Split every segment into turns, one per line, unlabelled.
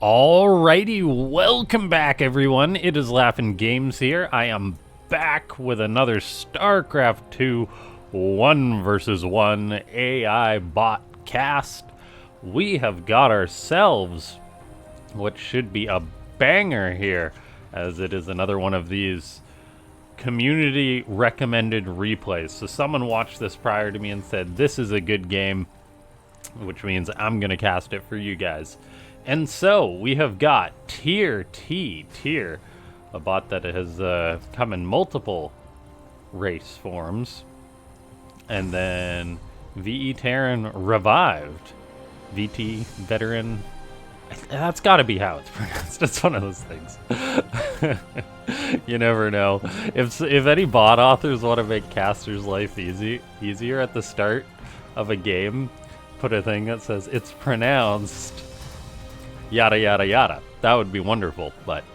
Alrighty, welcome back everyone. It is LaughNgamez here. I am back with another Starcraft 2 1 versus 1 AI bot cast. We have got ourselves what should be a banger here, as it is another one of these community recommended replays. So someone watched this prior to me and said this is a good game, which means I'm gonna cast it for you guys. And so we have got Tier, a bot that has come in multiple race forms, and then VeTerran revived. VeTerran. That's got to be how it's pronounced. It's one of those things. You never know. If any bot authors want to make casters' life easier at the start of a game, put a thing that says it's pronounced yada yada yada. That would be wonderful, but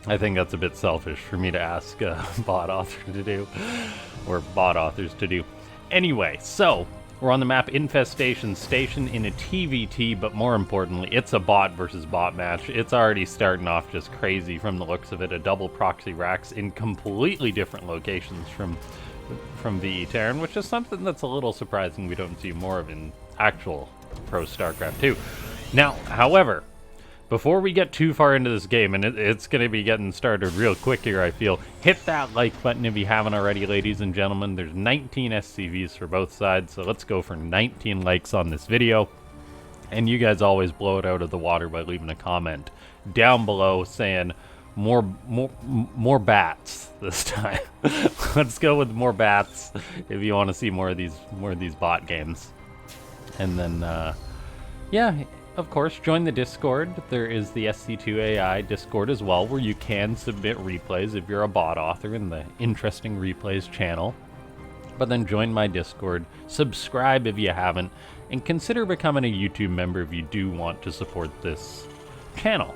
I think that's a bit selfish for me to ask a bot author to do, or bot authors to do. Anyway, so we're on the map Infestation Station in a TVT, but more importantly, it's a bot versus bot match. It's already starting off just crazy from the looks of it. A double proxy racks in completely different locations from VeTerran, which is something that's a little surprising we don't see more of in actual pro StarCraft 2. Now, however, before we get too far into this game, and it's going to be getting started real quick here, I feel, hit that like button if you haven't already, ladies and gentlemen. There's 19 SCVs for both sides, so let's go for 19 likes on this video. And you guys always blow it out of the water by leaving a comment down below saying more bats this time. Let's go with more bats if you want to see more of these bot games. And then, yeah. Of course, join the Discord. There is the SC2AI Discord as well, where you can submit replays if you're a bot author in the Interesting Replays channel. But then join my Discord, subscribe if you haven't, and consider becoming a YouTube member if you do want to support this channel.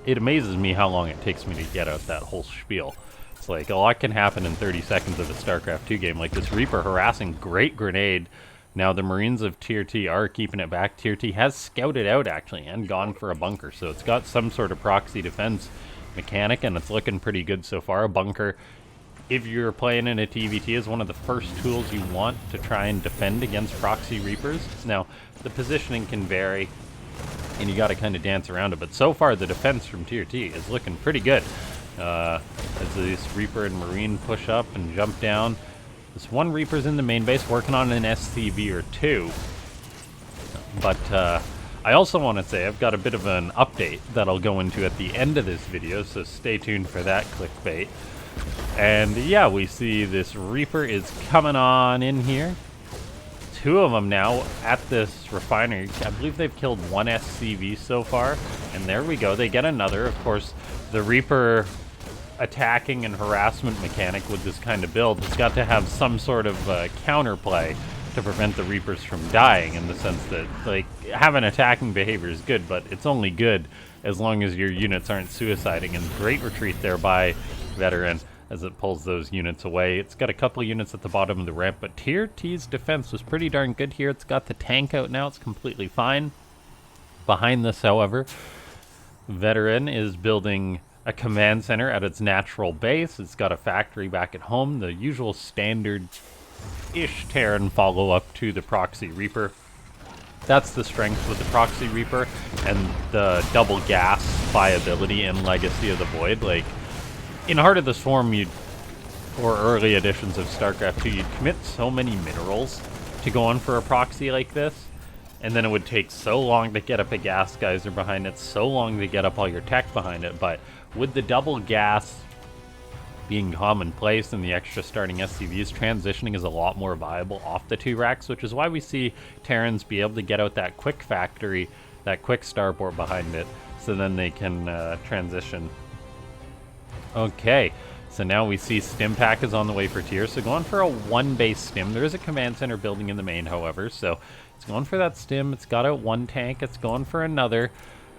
It amazes me how long it takes me to get out that whole spiel. It's like a lot can happen in 30 seconds of a StarCraft 2 game, like this Reaper harassing, great grenade. Now, the Marines of Tier T are keeping it back. Tier T has scouted out, actually, and gone for a bunker. So it's got some sort of proxy defense mechanic, and it's looking pretty good so far. A bunker, if you're playing in a TVT, is one of the first tools you want to try and defend against proxy Reapers. Now, the positioning can vary, and you got to kind of dance around it. But so far, the defense from Tier T is looking pretty good. As this Reaper and Marine push up and jump down. This one Reaper's in the main base working on an SCV or two. But I also want to say I've got a bit of an update that I'll go into at the end of this video, so stay tuned for that clickbait. And yeah, we see this Reaper is coming on in here. Two of them now at this refinery. I believe they've killed one SCV so far. And there we go, they get another. Of course, the Reaper attacking and harassment mechanic with this kind of build, it's got to have some sort of counterplay to prevent the Reapers from dying, in the sense that, like, having attacking behavior is good, but it's only good as long as your units aren't suiciding. And great retreat there by VeTerran as it pulls those units away. It's got a couple of units at the bottom of the ramp, but Tier T's defense was pretty darn good here. It's got the tank out now, it's completely fine. Behind this, however, VeTerran is building a command center at its natural base. It's got a factory back at home, the usual standard-ish Terran follow-up to the Proxy Reaper. That's the strength with the Proxy Reaper, and the double gas viability and Legacy of the Void. Like, in Heart of the Swarm, or early editions of StarCraft 2, you'd commit so many minerals to go on for a proxy like this, and then it would take so long to get up a gas geyser behind it, so long to get up all your tech behind it. But with the double gas being commonplace and the extra starting SCVs, transitioning is a lot more viable off the two racks, which is why we see Terrans be able to get out that quick factory, that quick starport behind it, so then they can transition. Okay, so now we see Stim Pack is on the way for Tier, so going for a one base Stim. There is a command center building in the main, however, so it's going for that Stim. It's got out one tank, it's going for another.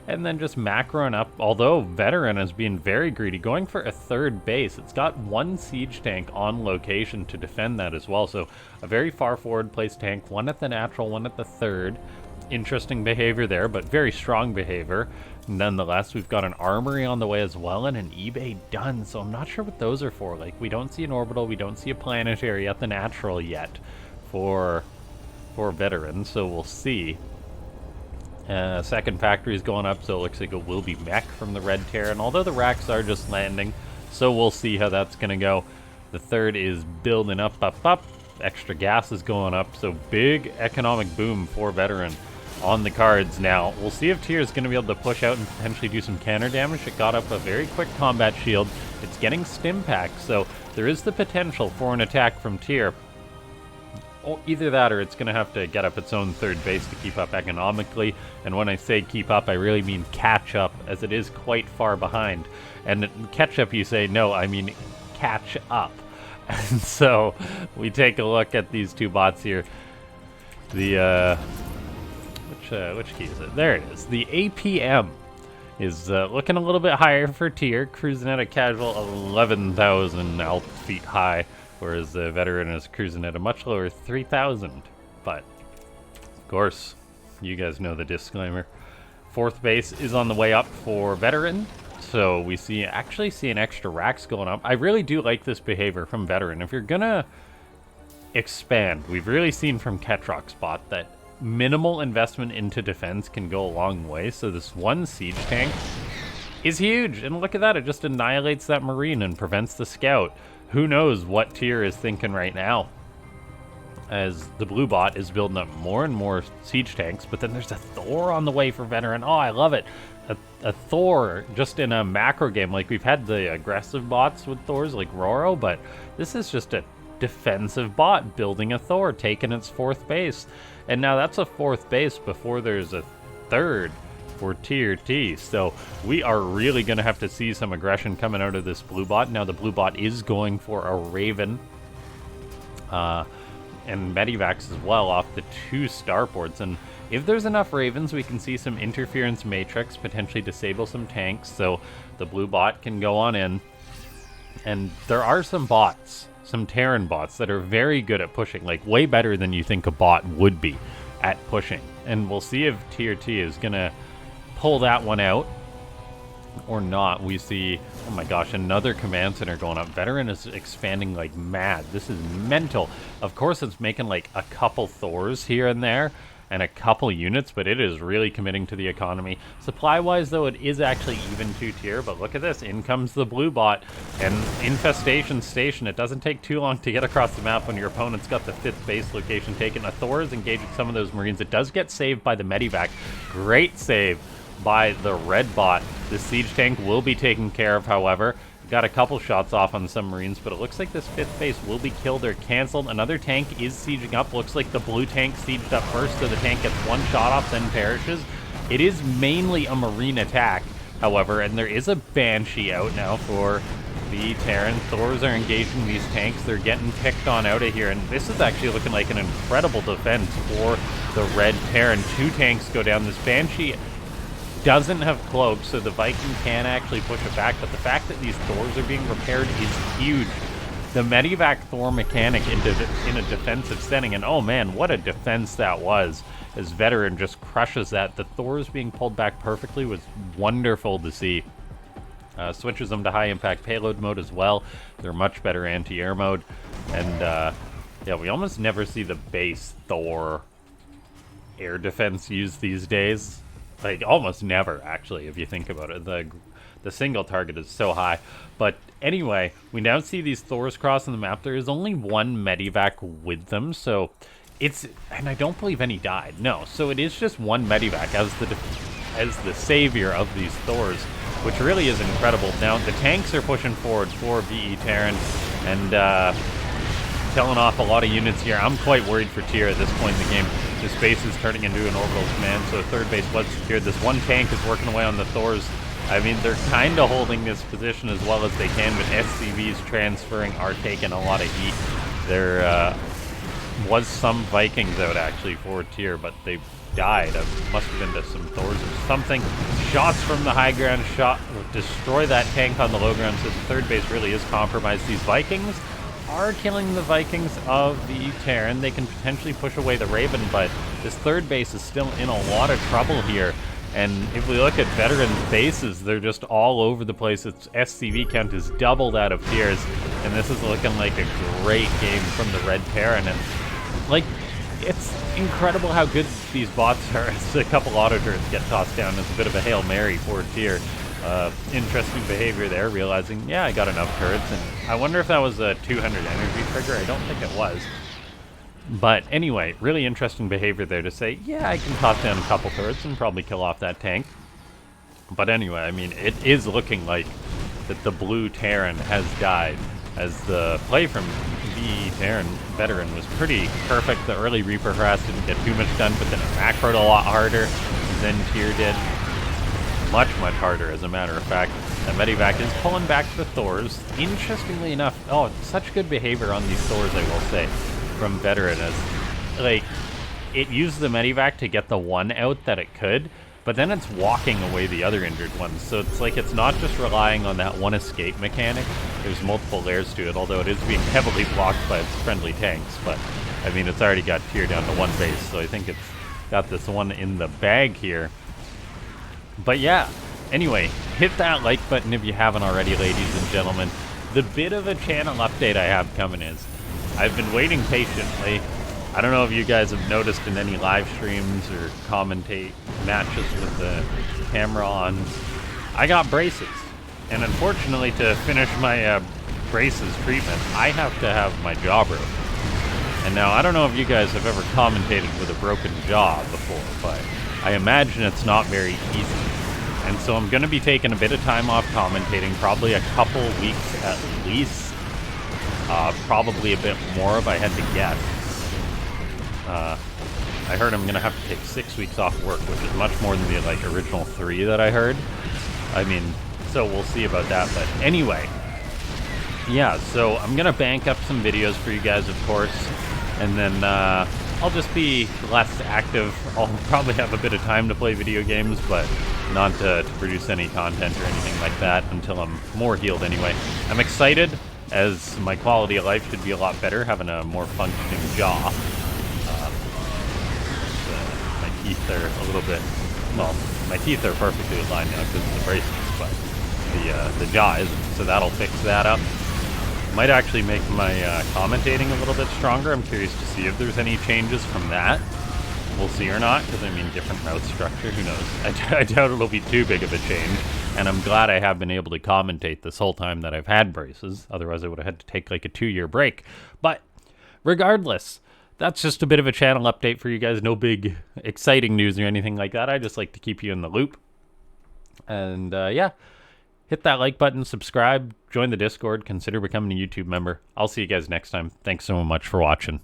And then just macroing up, although VeTerran is being very greedy, going for a third base. It's got one siege tank on location to defend that as well. So a very far forward placed tank, one at the natural, one at the third. Interesting behavior there, but very strong behavior. Nonetheless, we've got an armory on the way as well and an eBay done, so I'm not sure what those are for. Like, we don't see an orbital, we don't see a planetary at the natural yet for VeTerran, so we'll see. Second factory is going up, so it looks like it will be mech from the red Terran, although the racks are just landing, so we'll see how that's going to go. The third is building up. Extra gas is going up, so big economic boom for VeTerran on the cards now. We'll see if Tier is going to be able to push out and potentially do some counter damage. It got up a very quick combat shield. It's getting stim packs, so there is the potential for an attack from Tier. Either that or it's going to have to get up its own third base to keep up economically. And when I say keep up, I really mean catch up, as it is quite far behind. And catch up, you say, no, I mean catch up. And so we take a look at these two bots here. The which key is it? There it is. The APM is looking a little bit higher for Tier, cruising at a casual 11,000 feet high, whereas the VeTerran is cruising at a much lower 3,000. But of course, you guys know the disclaimer. Fourth base is on the way up for VeTerran, so we actually see an extra racks going up. I really do like this behavior from VeTerran. If you're gonna expand, we've really seen from Ketrock's bot that minimal investment into defense can go a long way. So this one siege tank is huge, and look at that, it just annihilates that marine and prevents the scout. Who knows what Tier is thinking right now, as the blue bot is building up more and more siege tanks. But then there's a Thor on the way for VeTerran. Oh, I love it. A Thor just in a macro game. Like, we've had the aggressive bots with Thors like Roro, but this is just a defensive bot building a Thor, taking its fourth base. And now that's a fourth base before there's a third for Tier T. So we are really going to have to see some aggression coming out of this blue bot. Now the blue bot is going for a Raven and Medivacs as well off the two starports. And if there's enough Ravens, we can see some interference matrix, potentially disable some tanks, so the blue bot can go on in. And there are some bots, some Terran bots, that are very good at pushing, like way better than you think a bot would be at pushing. And we'll see if Tier T is going to pull that one out or not. We see, oh my gosh, another command center going up. VeTerran is expanding like mad. This is mental. Of course, it's making like a couple Thors here and there and a couple units, but it is really committing to the economy. Supply-wise, though, it is actually even to Tier, but look at this. In comes the blue bot and Infestation Station. It doesn't take too long to get across the map when your opponent's got the fifth base location taken. A Thor is engaging some of those Marines. It does get saved by the Medivac. Great save by the red bot. The siege tank will be taken care of, however. Got a couple shots off on some Marines, but it looks like this fifth base will be killed or canceled. Another tank is sieging up. Looks like the blue tank sieged up first, so the tank gets one shot off, then perishes. It is mainly a Marine attack, however, and there is a Banshee out now for the Terran. Thors are engaging these tanks. They're getting picked on out of here, and this is actually looking like an incredible defense for the red Terran. Two tanks go down. This Banshee doesn't have cloak, so the Viking can actually push it back, but the fact that these Thors are being repaired is huge. The Medivac Thor mechanic in a defensive setting, and oh man, what a defense that was, as VeTerran just crushes that. The Thors being pulled back perfectly was wonderful to see. Switches them to high impact payload mode as well. They're much better anti-air mode, and yeah, we almost never see the base Thor air defense used these days. Like, almost never, actually, if you think about it. The single target is so high. But anyway, we now see these Thors crossing the map. There is only one Medivac with them, so it's... And I don't believe any died. No, so it is just one Medivac as the savior of these Thors, which really is incredible. Now, the tanks are pushing forward for VeTerran, and killing off a lot of units here. I'm quite worried for Tier at this point in the game. This base is turning into an orbital command, so third base was secured. This one tank is working away on the Thors. I mean, they're kind of holding this position as well as they can, but SCVs transferring are taking a lot of heat. There was some Vikings out, actually, for Tier, but they died. It must have been to some Thors or something. Shots from the high ground destroy that tank on the low ground, so the third base really is compromised. These Vikings are killing the Vikings of VeTerran. They can potentially push away the Raven, but this third base is still in a lot of trouble here. And if we look at VeTerran's bases, they're just all over the place. Its SCV count is doubled out of tiers, and this is looking like a great game from the Red Terran. And like, it's incredible how good these bots are. As a couple auto turrets get tossed down as a bit of a Hail Mary for tier. Interesting behavior there, realizing, yeah, I got enough turrets, and I wonder if that was a 200 energy trigger. I don't think it was. But anyway, really interesting behavior there to say, yeah, I can toss down a couple turrets and probably kill off that tank. But anyway, I mean, it is looking like that the blue Terran has died, as the play from VeTerran was pretty perfect. The early Reaper harass didn't get too much done, but then it macroed a lot harder than tier did. Much harder, as a matter of fact. And Medivac is pulling back the Thors. Interestingly enough, oh, such good behavior on these Thors, I will say, from VeTerran. As, like, it used the Medivac to get the one out that it could, but then it's walking away the other injured ones. So it's like it's not just relying on that one escape mechanic. There's multiple layers to it, although it is being heavily blocked by its friendly tanks. But, I mean, it's already got tier down to one base, so I think it's got this one in the bag here. But yeah, anyway, hit that like button if you haven't already, ladies and gentlemen. The bit of a channel update I have coming is, I've been waiting patiently. I don't know if you guys have noticed in any live streams or commentate matches with the camera on. I got braces. And unfortunately, to finish my braces treatment, I have to have my jaw broken. And now, I don't know if you guys have ever commentated with a broken jaw before, but I imagine it's not very easy. And so I'm going to be taking a bit of time off commentating, probably a couple weeks at least. Probably a bit more if I had to guess. I heard I'm going to have to take 6 weeks off work, which is much more than the like original 3 that I heard. I mean, so we'll see about that. But anyway, yeah, so I'm going to bank up some videos for you guys, of course. And then I'll just be less active. I'll probably have a bit of time to play video games, but not to produce any content or anything like that until I'm more healed anyway. I'm excited, as my quality of life should be a lot better, having a more functioning jaw. My teeth are a little bit, well, my teeth are perfectly aligned now because of the braces, but the jaw isn't, so that'll fix that up. Might actually make my commentating a little bit stronger. I'm curious to see if there's any changes from that. We'll see or not, because I mean, different route structure, who knows. I doubt it'll be too big of a change, and I'm glad I have been able to commentate this whole time that I've had braces. Otherwise, I would have had to take like a 2-year break. But regardless, that's just a bit of a channel update for you guys. No big exciting news or anything like that. I just like to keep you in the loop. And yeah, hit that like button, subscribe, join the Discord, consider becoming a YouTube member. I'll see you guys next time. Thanks so much for watching.